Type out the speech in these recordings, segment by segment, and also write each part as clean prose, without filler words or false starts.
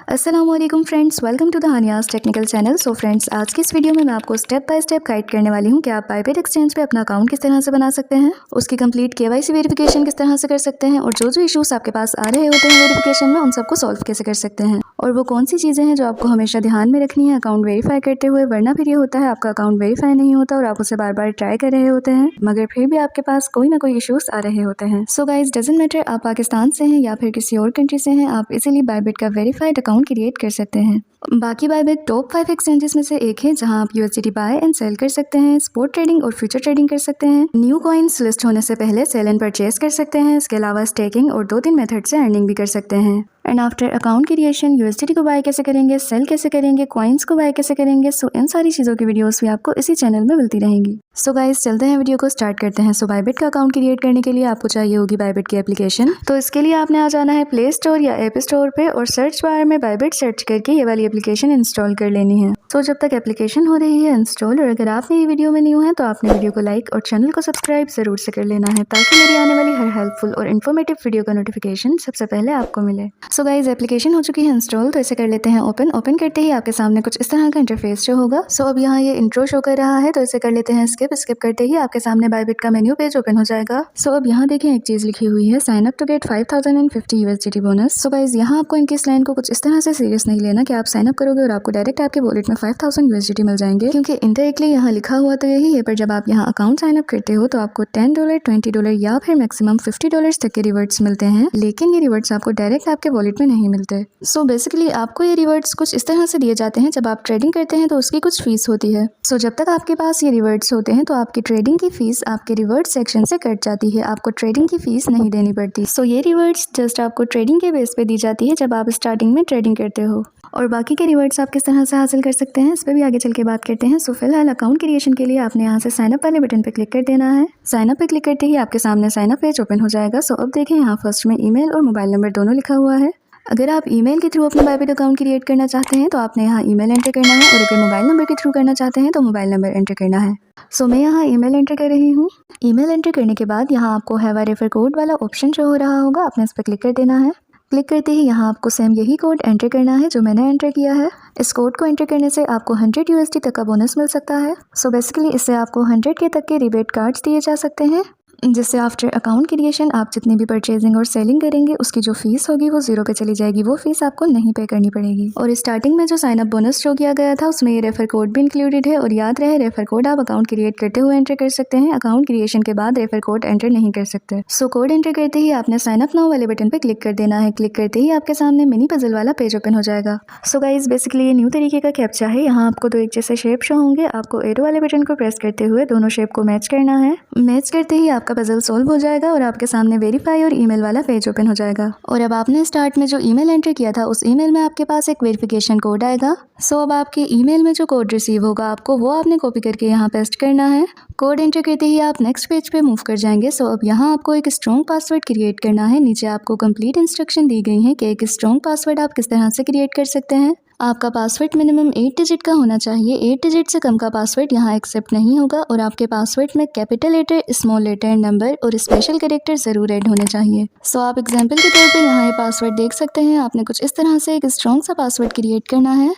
अस्सलामुअलैकुम friends, welcome to the Haniya's technical channel. So friends, आज की इस वीडियो में मैं आपको स्टेप बाय स्टेप गाइड करने वाली हूँ कि आप बायबिट एक्सचेंज पे अपना अकाउंट किस तरह से बना सकते हैं, उसकी कंप्लीट केवाईसी वेरिफिकेशन किस तरह से कर सकते हैं और जो इशूज़ आपके पास आ रहे होते हैं वेरिफिकेशन में उन सबको सॉल्व कैसे कर सकते हैं और वो कौन सी चीज़ें हैं जो आपको हमेशा ध्यान में रखनी है अकाउंट वेरीफाई करते हुए। वरना फिर ये होता है आपका अकाउंट वेरीफाई नहीं होता और आप उसे बार बार ट्राई कर रहे होते हैं मगर फिर भी आपके पास कोई ना कोई इशूज़ आ रहे होते हैं। सो गाइस, डजंट मैटर आप पाकिस्तान से हैं या फिर किसी और कंट्री से हैं, आप इजीली बायबिट का वेरीफाइड अकाउंट क्रिएट कर सकते हैं। बाकी बायबिट टॉप 5 एक्सचेंजेस में से एक है जहां आप यूएसडीटी बाय एंड सेल कर सकते हैं, स्पॉट ट्रेडिंग और फ्यूचर ट्रेडिंग कर सकते हैं, न्यू कॉइन्स लिस्ट होने से पहले सेल एंड परचेज कर सकते हैं। इसके अलावा स्टेकिंग और 2-3 मेथड से अर्निंग भी कर सकते हैं। And after account creation USDT को बाय कैसे करेंगे, सेल कैसे करेंगे, कॉइन्स को बाय कैसे करेंगे, सो इन सारी चीज़ों की वीडियोस भी आपको इसी चैनल में मिलती रहेंगी। सो गाइस, चलते हैं वीडियो को स्टार्ट करते हैं। सो बायबिट का अकाउंट क्रिएट करने के लिए आपको चाहिए होगी बायबिट की एप्लीकेशन। तो इसके लिए आपने आ जाना है प्ले स्टोर या ऐप स्टोर पे और सर्च बार में बायबिट सर्च करके ये वाली एप्लीकेशन इंस्टॉल कर लेनी है। तो जब तक एप्लीकेशन हो रही है इंस्टॉल, और अगर आप मेरी वीडियो में न्यू हैं तो आपने वीडियो को लाइक और चैनल को सब्सक्राइब जरूर से कर लेना है ताकि मेरी आने वाली हर हेल्पफुल और इन्फॉर्मेटिव वीडियो का नोटिफिकेशन सबसे पहले आपको मिले। सो गाइस, एप्लीकेशन हो चुकी है इंस्टॉल, तो इसे कर लेते हैं ओपन। ओपन करते ही आपके सामने कुछ इस तरह का इंटरफेस जो होगा। सो अब यहाँ ये इंट्रो शो कर रहा है तो इसे कर लेते हैं स्किप। स्किप करते ही आपके सामने बायबिट का मेन्यू पेज ओपन हो जाएगा। सो अब यहाँ देखें एक चीज लिखी हुई है, sign up to get 5050 USDT bonus. So guys, यहाँ आपको इनकी इस लाइन को कुछ इस तरह से सीरियस नहीं लेना कि आप साइन अप करोगे और आपको डायरेक्ट आपके वॉलेट में 5000 यूएसडीटी मिल जाएंगे, क्योंकि इनडायरेक्टली यहाँ लिखा हुआ तो यही है, पर जब आप यहाँ अकाउंट साइन अप करते हो तो आपको $10, $20 या फिर मैक्सिमम $50 तक के रिवर्ट्स मिलते हैं। लेकिन ये रिवर्ट्स आपको डायरेक्ट आपके वॉलेट में नहीं मिलते। सो बेसिकली आपको ये रिवर्ट्स कुछ इस तरह से दिए जाते हैं, जब आप ट्रेडिंग करते हैं तो उसकी कुछ फीस होती है। सो जब तक आपके पास ये रिवर्ट्स होते हैं तो आपकी ट्रेडिंग की फीस आपके रिवर्ट सेक्शन से कट जाती है, आपको ट्रेडिंग की फीस नहीं देनी पड़ती। सो ये रिवर्ट्स जस्ट आपको ट्रेडिंग के बेस पे दी जाती है जब आप स्टार्टिंग में ट्रेडिंग करते हो। और बाकी के रिवर्ट्स आप किस तरह से हासिल कर सकते हैं इस पर भी आगे चल के बात करते हैं। सो फिलहाल अकाउंट क्रिएशन के लिए आपने यहाँ से साइन अप वाले बटन पर क्लिक कर देना है। साइन अप पे क्लिक करते ही आपके सामने साइन अप पेज ओपन हो जाएगा। सो अब देखें यहाँ फर्स्ट में ईमेल और मोबाइल नंबर दोनों लिखा हुआ है। अगर आप ईमेल के थ्रू अपना बायबिट अकाउंट क्रिएट करना चाहते हैं तो आपने यहाँ ईमेल एंटर करना है, और अगर मोबाइल नंबर के थ्रू करना चाहते हैं तो मोबाइल नंबर एंटर करना है। सो मैं यहाँ ईमेल एंटर कर रही हूँ। ईमेल एंटर करने के बाद यहाँ आपको हैव अ रेफर कोड वाला ऑप्शन जो हो रहा होगा, आपने इस पर क्लिक कर देना है। क्लिक करते ही यहाँ आपको सेम यही कोड एंटर करना है जो मैंने एंटर किया है। इस कोड को एंटर करने से आपको 100 यूएसडी तक का बोनस मिल सकता है। सो बेसिकली इससे आपको 100 के तक के रिबेट कार्ड्स दिए जा सकते हैं, जिससे आफ्टर अकाउंट क्रिएशन आप जितनी भी परचेजिंग और सेलिंग करेंगे उसकी जो फीस होगी वो जीरो पे चली जाएगी, वो फीस आपको नहीं पे करनी पड़ेगी। और स्टार्टिंग में जो साइन अप बोनस शो किया गया था उसमें ये रेफर कोड भी इंक्लूडेड है, और याद रहे रेफर कोड आप अकाउंट क्रिएट करते हुए एंटर कर सकते हैं, अकाउंट क्रिएशन के बाद रेफर कोड एंटर नहीं कर सकते। सो कोड एंटर करते ही आपने साइन अप नाउ वाले बटन पे क्लिक कर देना है। क्लिक करते ही आपके सामने मिनी पजल वाला पेज ओपन हो जाएगा। सो गाइस, बेसिकली ये न्यू तरीके का कैप्चा है। यहाँ आपको दो एक जैसे शेप शो होंगे, आपको एरो वाले बटन को प्रेस करते हुए दोनों शेप को मैच करना है। मैच करते ही आपका पजल सोल्व हो जाएगा और आपके सामने वेरीफाई और ईमेल वाला पेज ओपन हो जाएगा। और अब आपने स्टार्ट में जो ईमेल एंटर किया था उस ईमेल में आपके पास एक वेरिफिकेशन कोड आएगा। सो अब आपके ईमेल में जो कोड रिसीव होगा आपको वो आपने कॉपी करके यहाँ पेस्ट करना है। कोड एंटर करते ही आप नेक्स्ट पेज पे मूव कर जाएंगे। सो अब यहाँ आपको एक स्ट्रॉन्ग पासवर्ड क्रिएट करना है। नीचे आपको कंप्लीट इंस्ट्रक्शन दी गई है कि एक स्ट्रॉन्ग पासवर्ड आप किस तरह से क्रिएट कर सकते हैं। आपका पासवर्ड मिनिमम 8 डिजिट का होना चाहिए। 8 डिजिट से कम का पासवर्ड यहाँ एक्सेप्ट नहीं होगा, और आपके पासवर्ड में capital letter, small letter, number और स्पेशल कैरेक्टर जरूर ऐड होने चाहिए। सो आप एग्जांपल के तौर पे यहाँ ये पासवर्ड देख सकते हैं। आपने कुछ इस तरह से एक स्ट्रॉन्ग सा पासवर्ड क्रिएट करना है।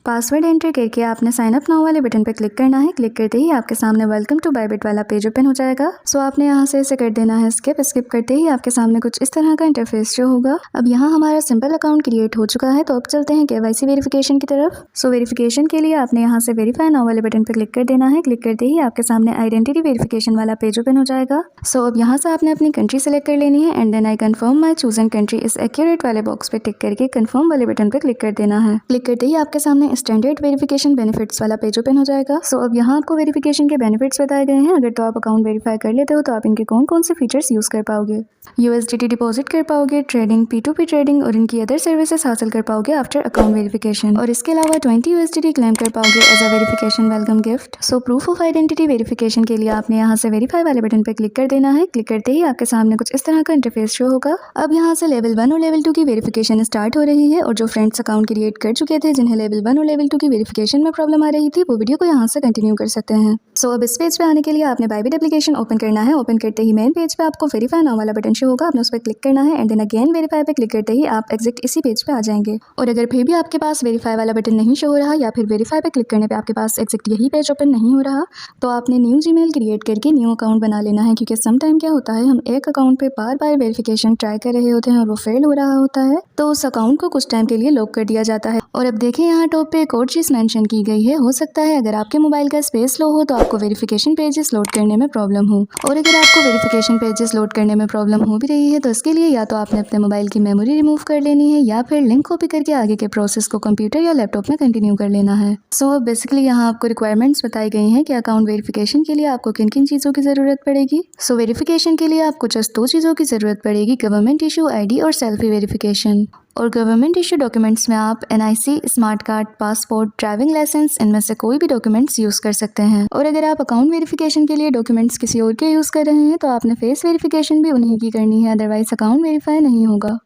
पासवर्ड एंटर करके आपने साइन अप नाउ वाले बटन पर क्लिक करना है। क्लिक करते ही आपके सामने वेलकम टू बायबिट वाला पेज ओपन हो जाएगा। सो आपने यहाँ से इसे कर देना है स्किप। स्किप करते ही आपके सामने कुछ इस तरह का इंटरफेस जो होगा। अब यहाँ हमारा सिंपल अकाउंट क्रिएट हो चुका है, तो अब चलते हैं केवाईसी वेरिफिकेशन की तरफ। सो वेरिफिकेशन के लिए आपने यहाँ से वेरीफाई नाउ वाले बटन पर क्लिक कर देना है। क्लिक करते ही आपके सामने आइडेंटिटी वेरिफिकेशन वाला पेज ओपन हो जाएगा। सो अब यहाँ से आपने अपनी कंट्री सेलेक्ट कर लेनी है and then I confirm my chosen country is accurate वाले बॉक्स पे टिक करके कंफर्म वाले बटन पर क्लिक कर देना है। क्लिक करते ही आपके सामने स्टैंडर्ड वेरिफिकेशन बेनिफिट्स वाला पेज ओपन हो जाएगा। सो अब यहाँ आपको वेरिफिकेशन के बेनिफिट्स बताए गए हैं। अगर तो आप अकाउंट वेरीफाई कर लेते हो तो आप इनके कौन कौन से फीचर्स यूज कर पाओगे। यूएसडीटी डिपॉजिट कर पाओगे, ट्रेडिंग, P2P ट्रेडिंग और इनकी अदर सर्विसेज हासिल कर पाओगे आफ्टर अकाउंट वेरिफिकेशन, और इसके अलावा 20 यूएसडीटी क्लेम कर पाओगे as a verification welcome gift. So proof of identity verification के लिए आपने यहाँ से वेरीफाई वाले बटन पर क्लिक कर देना है। क्लिक करते ही आपके सामने कुछ इस तरह का इंटरफेस शो होगा। अब यहाँ से लेवल 1 और लेवल 2 की वेरिफिकेशन स्टार्ट हो रही है, और जो फ्रेंड्स अकाउंट क्रिएट कर चुके थे, जिन्हें लेवल 1 लेवल 1 और लेवल 2 की वेरिफिकेशन में प्रॉब्लम आ रही थी, वो वीडियो को यहाँ से कंटिन्यू कर सकते हैं। सो अब इस पेज पे आने के लिए आपने बायबिट एप्लीकेशन ओपन करना है। ओपन करते ही मेन पेज पे आपको वेरीफाई नाउ वाला बटन शो होगा, आपने उस पर क्लिक करना है एंड देन अगेन वेरीफाई पे क्लिक करते ही आप एग्जैक्ट इसी पेज पे आ जाएंगे। और अगर फिर भी आपके पास वेरीफाई वाला बटन नहीं शो हो रहा या फिर वेरीफाई पे क्लिक करने पे आपके पास एग्जैक्ट यही पेज ओपन नहीं हो रहा, तो आपने न्यू जीमेल क्रिएट करके न्यू अकाउंट बना लेना है, क्योंकि सम टाइम क्या होता है हम एक अकाउंट पे बार बार वेरिफिकेशन ट्राई कर रहे होते हैं और वो फेल हो रहा होता है, तो उस अकाउंट को कुछ टाइम के लिए लॉक कर दिया जाता है। और अब देखिए यहाँ टॉप पे एक और चीज़ मेंशन की गई है, हो सकता है अगर आपके मोबाइल का स्पेस लो हो तो आपको वेरिफिकेशन पेजेस लोड करने में प्रॉब्लम हो। और अगर आपको वेरिफिकेशन पेजेस लोड करने में प्रॉब्लम हो भी रही है तो इसके लिए या तो आपने अपने मोबाइल की मेमोरी रिमूव कर लेनी है या फिर लिंक कॉपी करके आगे के प्रोसेस को कंप्यूटर या लैपटॉप में कंटिन्यू कर लेना है। सो बेसिकली यहाँ आपको रिक्वायरमेंट्स बताई गई हैं कि अकाउंट वेरिफिकेशन के लिए आपको किन किन चीज़ों की ज़रूरत पड़ेगी। सो वेरिफिकेशन के लिए आपको जस्ट 2 चीज़ों की ज़रूरत पड़ेगी, गवर्नमेंट इशू ID और सेल्फी वेरिफिकेशन। और गवर्नमेंट इशू डॉक्यूमेंट्स में आप NIC, smart card, passport, driving licence, इनमें से कोई भी डॉक्यूमेंट्स यूज़ कर सकते हैं। और अगर आप अकाउंट वेरिफिकेशन के लिए डॉक्यूमेंट्स किसी और के यूज़ कर रहे हैं तो आपने फेस वेरिफिकेशन भी उन्हीं की करनी है, अदरवाइज अकाउंट वेरीफाई नहीं होगा।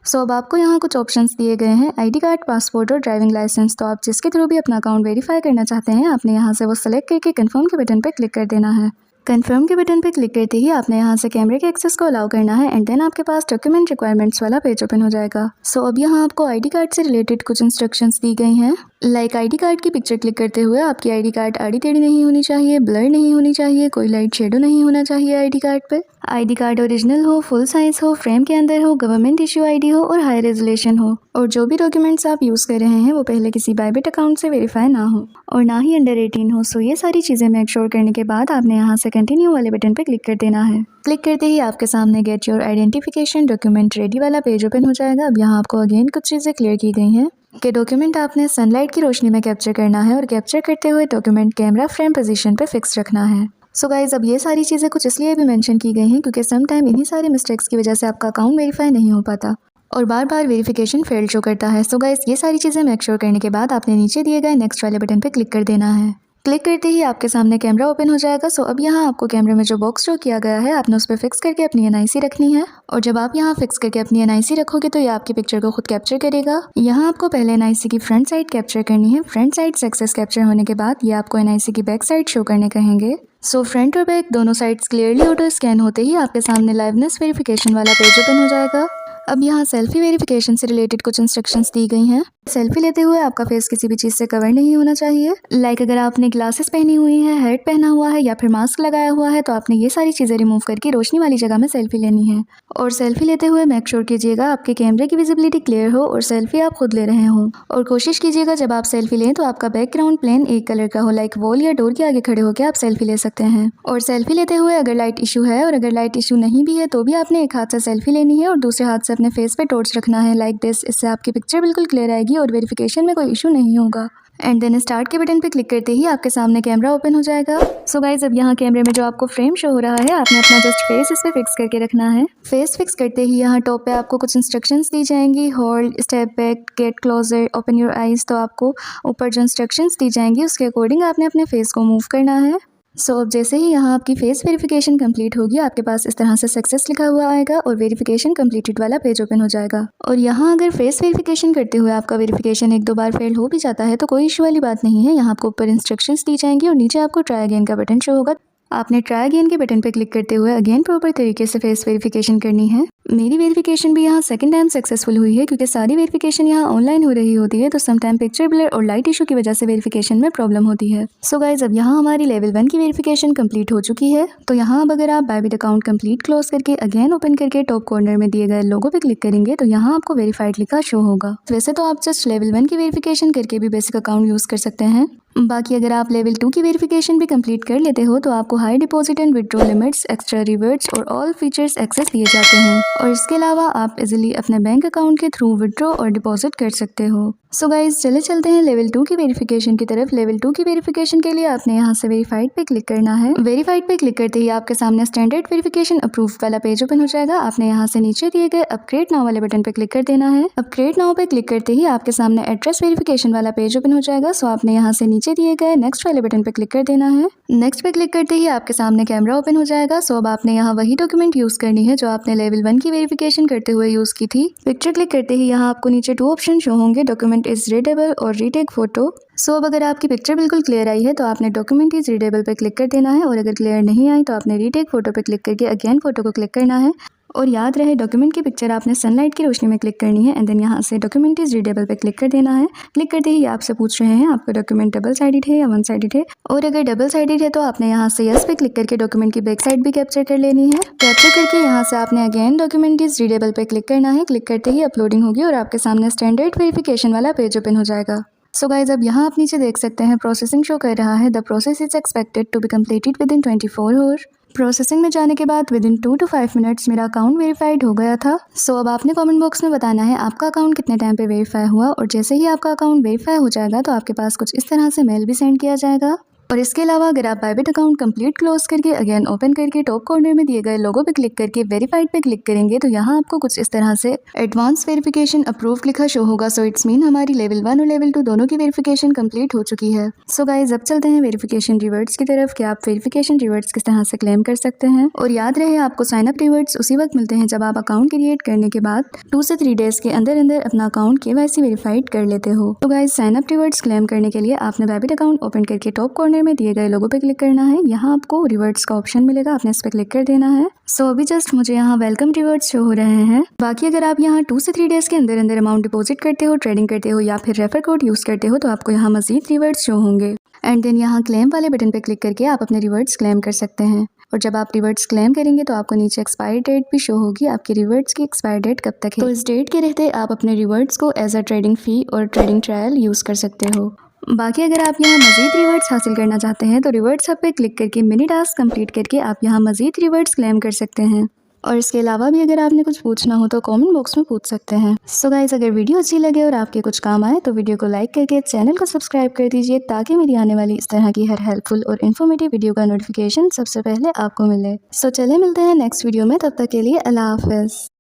सो अब आपको यहाँ कुछ ऑप्शंस दिए गए हैं, ID कार्ड, पासपोर्ट और ड्राइविंग लाइसेंस। तो आप जिसके थ्रू भी अपना अकाउंट वेरीफाई करना चाहते हैं आपने यहाँ से वो सेलेक्ट करके कन्फर्म के बटन पर क्लिक कर देना है। कन्फर्म के बटन पर क्लिक करते ही आपने यहाँ से कैमरे के एक्सेस को अलाउ करना है एंड देन आपके पास डॉक्यूमेंट रिक्वायरमेंट्स वाला पेज ओपन हो जाएगा। सो अब यहाँ आपको ID कार्ड से रिलेटेड कुछ इंस्ट्रक्शंस दी गई हैं, लाइक ID कार्ड की पिक्चर क्लिक करते हुए आपकी ID कार्ड आड़ी टेढ़ी नहीं होनी चाहिए, ब्लर नहीं होनी चाहिए, कोई लाइट शेडो नहीं होना चाहिए ID कार्ड पे। ID कार्ड ओरिजिनल हो, फुल साइज हो, फ्रेम के अंदर हो, गवर्नमेंट इशू ID हो और हाई रेजोल्यूशन हो। और जो भी डॉक्यूमेंट्स आप यूज़ कर रहे हैं वो पहले किसी बायबिट अकाउंट से वेरीफाई ना हो और ना ही अंडर 18 हो। सो ये सारी चीज़ें मेक श्योर करने के बाद आपने यहाँ से कंटिन्यू वाले बटन पे क्लिक कर देना है। क्लिक करते ही आपके सामने get your identification document ready वाला पेज ओपन हो जाएगा। अब यहाँ आपको अगेन कुछ चीज़ें क्लियर की गई हैं कि डॉक्यूमेंट आपने सनलाइट की रोशनी में कैप्चर करना है और कैप्चर करते हुए डॉक्यूमेंट कैमरा फ्रेम पोजीशन पे फिक्स रखना है। सो गाइज अब ये सारी चीज़ें कुछ इसलिए भी मेंशन की गई हैं क्योंकि सम टाइम इन्हीं सारी मिस्टेक्स की वजह से आपका अकाउंट वेरीफाई नहीं हो पाता और बार बार वेरिफिकेशन फेल्ड शो करता है। सो गाइज ये सारी चीज़ें मेक श्योर करने के बाद आपने नीचे दिए गए नेक्स्ट वाले बटन पर क्लिक कर देना है। क्लिक करते ही आपके सामने कैमरा ओपन हो जाएगा। सो अब यहाँ आपको कैमरे में जो बॉक्स शो किया गया है आपने उस पर फिक्स करके अपनी NIC रखनी है और जब आप यहाँ फिक्स करके अपनी NIC रखोगे तो ये आपकी पिक्चर को खुद कैप्चर करेगा। यहाँ आपको पहले NIC की फ्रंट साइड कैप्चर करनी है। फ्रंट साइड सक्सेस कैप्चर होने के बाद ये आपको NIC की बैक साइड शो करने कहेंगे। सो फ्रंट और बैक दोनों साइड्स क्लियरली ऑटो स्कैन होते ही आपके सामने लाइवनेस वेरिफिकेशन वाला पेज ओपन हो जाएगा। अब यहाँ सेल्फी वेरिफिकेशन से रिलेटेड कुछ इंस्ट्रक्शंस दी गई हैं। सेल्फी लेते हुए आपका फेस किसी भी चीज़ से कवर नहीं होना चाहिए, लाइक अगर आपने ग्लासेस पहनी हुई हैं, हेड पहना हुआ है या फिर मास्क लगाया हुआ है तो आपने ये सारी चीज़ें रिमूव करके रोशनी वाली जगह में सेल्फी लेनी है। और सेल्फी लेते हुए मेक श्योर कीजिएगा आपके कैमरे की विजिबिलिटी क्लियर हो और सेल्फी आप खुद ले रहे हों। और कोशिश कीजिएगा जब आप सेल्फी लें तो आपका बैकग्राउंड प्लेन एक कलर का हो, लाइक वॉल या डोर के आगे खड़े होकर आप सेल्फी ले सकते हैं। और सेल्फी लेते हुए अगर लाइट इशू है और अगर लाइट इशू नहीं भी है तो भी आपने एक हाथ से सेल्फी लेनी है और दूसरे हाथ से अपने फेस पे टॉर्च रखना है लाइक दिस। इससे आपकी पिक्चर बिल्कुल क्लियर आएगी और वेरिफिकेशन में कोई इशू नहीं होगा। एंड देन स्टार्ट के बटन पे क्लिक करते ही आपके सामने कैमरा ओपन हो जाएगा। सो गाइज अब यहाँ कैमरे में जो आपको फ्रेम शो हो रहा है आपने अपना जस्ट फेस इस पे फिक्स करके रखना है। फेस फिक्स करते ही यहाँ टॉप पे आपको कुछ इंस्ट्रक्शंस दी जाएंगी, hold, step back, get closer, open your eyes. तो आपको ऊपर जो इंस्ट्रक्शंस दी जाएंगी उसके अकॉर्डिंग आपने अपने फेस को मूव करना है। सो अब जैसे ही यहाँ आपकी फेस वेरिफिकेशन कंप्लीट होगी आपके पास इस तरह से सक्सेस लिखा हुआ आएगा और वेरिफिकेशन कंप्लीटेड वाला पेज ओपन हो जाएगा। और यहाँ अगर फेस वेरिफिकेशन करते हुए आपका वेरिफिकेशन 1-2 बार फेल हो भी जाता है तो कोई इशू वाली बात नहीं है। यहाँ आपको ऊपर इंस्ट्रक्शंस दी जाएंगी और नीचे आपको ट्राई अगेन का बटन शो होगा। आपने ट्राई अगेन के बटन पर क्लिक करते हुए अगेन प्रॉपर तरीके से फेस वेरिफिकेशन करनी है। मेरी वेरिफिकेशन भी यहाँ सेकंड टाइम सक्सेसफुल हुई है क्योंकि सारी वेरिफिकेशन यहाँ ऑनलाइन हो रही होती है तो सम टाइम पिक्चर ब्लर और लाइट इशू की वजह से वेरिफिकेशन में प्रॉब्लम होती है। सो गाइज अब यहाँ हमारी लेवल 1 की वेरिफिकेशन कंप्लीट हो चुकी है। तो यहाँ अब अगर आप बायबिट अकाउंट कंप्लीट क्लोज करके अगेन ओपन करके टॉप कॉर्नर में दिए गए लोगो पे क्लिक करेंगे तो यहाँ आपको वेरीफाइड लिखा शो होगा। वैसे तो आप जस्ट लेवल 1 की वेरिफिकेशन करके भी बेसिक अकाउंट यूज़ कर सकते हैं, बाकी अगर आप लेवल 2 की वेरिफिकेशन भी कंप्लीट कर लेते हो तो आपको high deposit and withdraw limits, extra reverts और ऑल फीचर्स एक्सेस दिए जाते हैं और इसके अलावा आप इजीली अपने बैंक अकाउंट के थ्रू विड्रॉ और डिपॉजिट कर सकते हो। सो गाइज चले चलते हैं लेवल 2 की वेरिफिकेशन की तरफ। लेवल 2 की वेरिफिकेशन के लिए आपने यहाँ से वेरीफाइड पे क्लिक करना है। वेरीफाइड पे क्लिक करते ही आपके सामने स्टैंडर्ड वेरिफिकेशन अप्रूव्ड वाला पेज ओपन हो जाएगा। आपने यहाँ से नीचे दिए गए अपग्रेड नाउ वाले बटन पे क्लिक कर देना है। अपग्रेड नाउ पे क्लिक करते ही आपके सामने एड्रेस वेरिफिकेशन वाला पेज ओपन हो जाएगा। सो आपने यहाँ से नीचे नीचे दिए गए नेक्स्ट वाले बटन पर क्लिक कर देना है। नेक्स्ट पे क्लिक करते ही आपके सामने कैमरा ओपन हो जाएगा। सो अब आपने यहाँ वही डॉक्यूमेंट यूज करनी है जो आपने लेवल 1 की वेरिफिकेशन करते हुए यूज की थी। पिक्चर क्लिक करते ही यहाँ आपको नीचे 2 ऑप्शन शो होंगे, डॉक्यूमेंट इज रीडेबल और रीटेक फोटो। सो अब अगर आपकी पिक्चर बिल्कुल क्लियर आई है तो आपने डॉक्यूमेंट इज रीडेबल पे क्लिक कर देना है, और अगर क्लियर नहीं आई तो आपने रीटेक फोटो पे क्लिक करके अगेन फोटो को क्लिक करना है। और याद रहे डॉक्यूमेंट की पिक्चर आपने सनलाइट की रोशनी में क्लिक करनी है एंड देन यहाँ से डॉक्यूमेंट इज रीडेबल पे क्लिक कर देना है। क्लिक करते ही आपसे पूछ रहे हैं आपका डॉक्यूमेंट डबल साइडेड है या वन साइडेड है, और अगर डबल साइडेड है तो आपने यहाँ से यस पे क्लिक करके डॉक्यूमेंट की बैक साइड भी कैप्चर कर लेनी है। कैप्चर करके यहाँ से आपने अगेन डॉक्यूमेंट इज रीडेबल पे क्लिक करना है। क्लिक करते ही अपलोडिंग होगी और आपके सामने स्टैंडर्ड वेरिफिकेशन वाला पेज ओपन हो जाएगा। सो गाइज अब यहाँ आप नीचे देख सकते हैं प्रोसेसिंग शो कर रहा है, the process is expected to be completed within 24 hour. Processing में जाने के बाद विद इन 2 to 5 मिनट्स मेरा अकाउंट वेरीफाइड हो गया था। सो अब आपने कमेंट बॉक्स में बताना है आपका अकाउंट कितने टाइम पे वेरीफाई हुआ, और जैसे ही आपका अकाउंट वेरीफाई हो जाएगा तो आपके पास कुछ इस तरह से मेल भी सेंड किया जाएगा। और इसके अलावा अगर आप बायबिट अकाउंट कंप्लीट क्लोज करके अगेन ओपन करके टॉप कॉर्नर में दिए गए लोगो पे क्लिक करके वेरीफाइड पे क्लिक करेंगे तो यहाँ आपको कुछ इस तरह से एडवांस वेरिफिकेशन अप्रूव्ड लिखा शो होगा। सो इट्स मीन हमारी लेवल 1 और लेवल 2 दोनों की वेरिफिकेशन कंप्लीट हो चुकी है। सो गाइज अब चलते हैं वेरिफिकेशन रिवर्ट्स की तरफ कि आप वेरिफिकेशन रिवर्ट्स किस तरह से क्लेम कर सकते हैं। और याद रहे आपको साइन अप रिवर्ट्स उसी वक्त मिलते हैं जब आप अकाउंट क्रिएट करने के बाद 2 से 3 डेज के अंदर अंदर अपना अकाउंट KYC वेरीफाइड कर लेते हो। तो guys sign up rewards claim करने के लिए आपने बायबिट अकाउंट ओपन करके टॉप कॉर्नर में दिए गए लोगो पे क्लिक करना है। यहाँ आपको रिवर्ट्स का ऑप्शन मिलेगा, आपने इस पे क्लिक कर देना है। सो अभी जस्ट मुझे यहाँ वेलकम रिवर्ट्स शो हो रहे हैं। बाकी अगर आप यहाँ 2 से 3 डेज के अंदर अंदर अमाउंट डिपॉजिट करते हो, ट्रेडिंग करते हो या फिर रेफर कोड यूज करते हो तो आपको यहाँ मजीद रिवर्ट्स शो होंगे। एंड देन यहाँ क्लेम वाले बटन पे क्लिक करके आप अपने रिवर्ट्स क्लेम कर सकते हैं। और जब आप रिवर्ट्स क्लेम करेंगे तो आपको नीचे एक्सपायरी डेट भी शो होगी, आपकी रिवर्ट्स की एक्सपायरी डेट कब तक है। तो इस डेट के रहते आप अपने रिवर्ट्स को एज अ ट्रेडिंग फी और ट्रेडिंग ट्रायल यूज कर सकते हो। बाकी अगर आप यहाँ मजीद रिवर्ट्स हासिल करना चाहते हैं तो रिवर्ट्स हब पे क्लिक करके मिनी टास्क कंप्लीट करके आप यहाँ मजीद रिवर्ट्स क्लेम कर सकते हैं। और इसके अलावा भी अगर आपने कुछ पूछना हो तो कमेंट बॉक्स में पूछ सकते हैं। सो गाइस अगर वीडियो अच्छी लगे और आपके कुछ काम आए तो वीडियो को लाइक करके चैनल को सब्सक्राइब कर दीजिए ताकि मेरी आने वाली इस तरह की हर हेल्पफुल और इन्फॉर्मेटिव वीडियो का नोटिफिकेशन सबसे पहले आपको मिले। सो चले मिलते हैं नेक्स्ट वीडियो में, तब तक के लिए अल्लाह हाफिज़।